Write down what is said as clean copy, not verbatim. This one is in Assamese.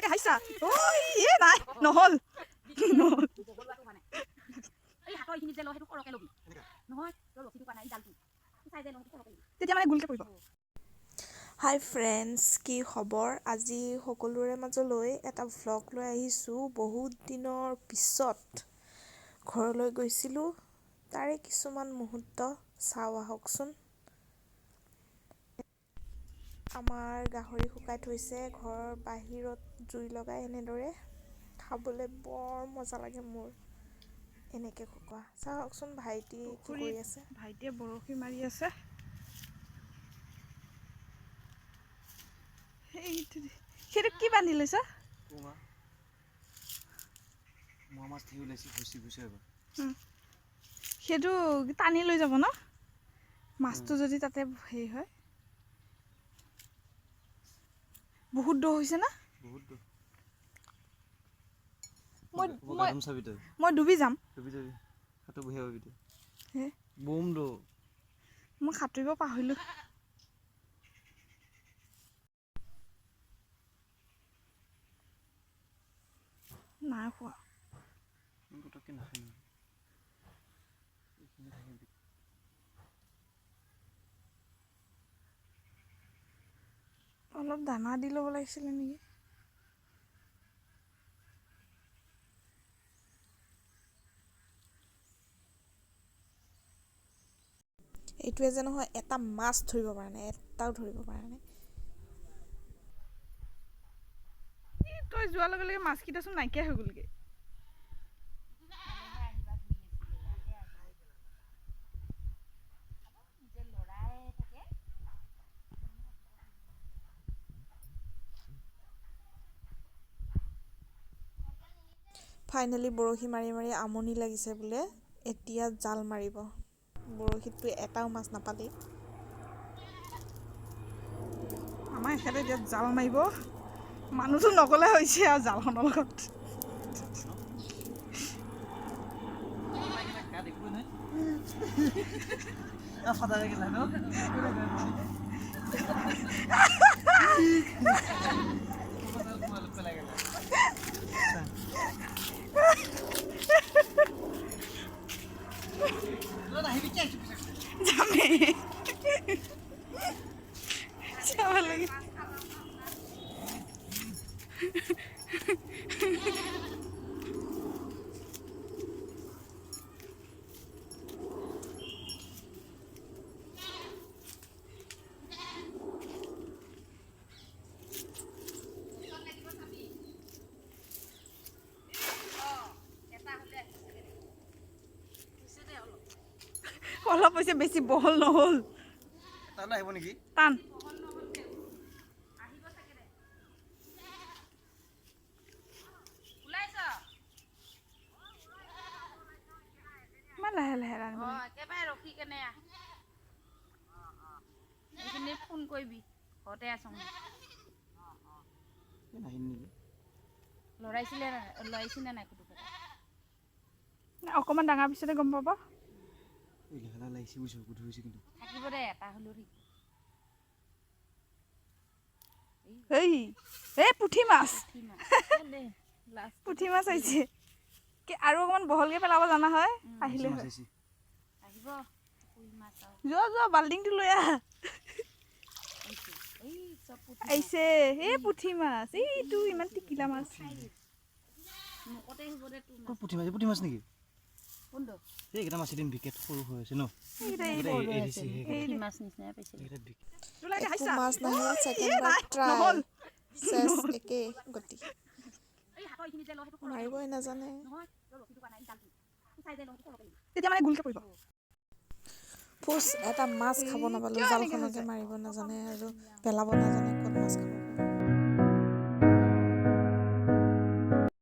তোলাকে হাইছা ঐ এ নাই নহল নহল এই হাতৰ এইখিনি যে লয় সেইটো সৰকে লবি নহয় তোৰ ৰচিটো পা নাই জালটো চাই যে লয় সৰকে তেতিয়া মানে গুলকে পৰিব হাই ফ্ৰেণ্ডছ, কি খবৰ? আজি সকলোৰে মাজলৈ এটা ভ্লগ লৈ আহিছোঁ। বহুত দিনৰ পিছত ঘৰলৈ গৈছিলোঁ, তাৰে কিছুমান মুহূৰ্ত চাওঁ আহকচোন। আমাৰ গাহৰি শুকাই থৈছে, ঘৰৰ বাহিৰত জুই লগাই এনেদৰে খাবলৈ বৰ মজা লাগে মোৰ এনেকৈ শুকোৱা। চাওকচোন ভাইটি কি কৰি আছে। ভাইটিয়ে বৰশী মাৰি আছে। সেইটো কি বান্ধি লৈছ? সেইটো টানি লৈ যাব ন মাছটো যদি তাতে হেৰি হয়। বহুত দ হৈছে না মই ডুবি যাম মই সাঁতুৰিব পাহৰিলোঁ। নাই খোৱা অলপ দানা দি ল'ব লাগিছিলে নেকি। এইটোৱে যে নহয় এটা মাছ ধৰিব পৰা নাই, এটাও ধৰিব পৰা নাই। তই যোৱাৰ লগে লগে মাছকেইটাচোন নাইকিয়া হৈ গ'লগে। ফাইনেলি বৰশী মাৰি মাৰি আমনি লাগিছে বোলে, এতিয়া জাল মাৰিব। বৰশীতটো এটাও মাছ নাপালেই। আমাৰ এখেতে এতিয়া জাল মাৰিব, মানুহটো নগলে হৈছে আৰু জালখনৰ লগত। যাব লাগে অলপ হৈছে, বেছি বহল নহ'ল। টান আহিব নেকি? টান ইমান লাহে লাহে ৰান্ধিব লাগে। একেবাৰে ৰখি কেনে এইখিনি ফোন কৰিবি ঘৰতে আছ লৰাইছিলে নাই কুটুক অকণমান ডাঙৰ পিছতে গম পাব। থাকিব দে এটা হ'লেও এই পুঠি মাছ পুঠি মাছ আহিছে। আৰু অকণমান বহলকে পেলাব জানা হয় আহিলে হয়। আহিব যোৱা যোৱা বাল্টিংটো লৈ আহ। আহিছে এই পুঠি মাছ, এইটো ইমান টিকিলা মাছ। পুঠি মাছ নেকি? এইকেইটা মাছ এদিন বিকেট সৰু হৈ আছে ন। একো মাছ নাহিল, ছেকেণ্ড বাৰ ট্ৰাই চেছ একেই গতি। মাৰিবই নাজানে। তেতিয়া মানে গুলকে পৰিব। এটা মাছ খাব নাপালোঁ, জালখনকে মাৰিব নাজানে আৰু পেলাব নাজানে, ক'ত মাছ খাব।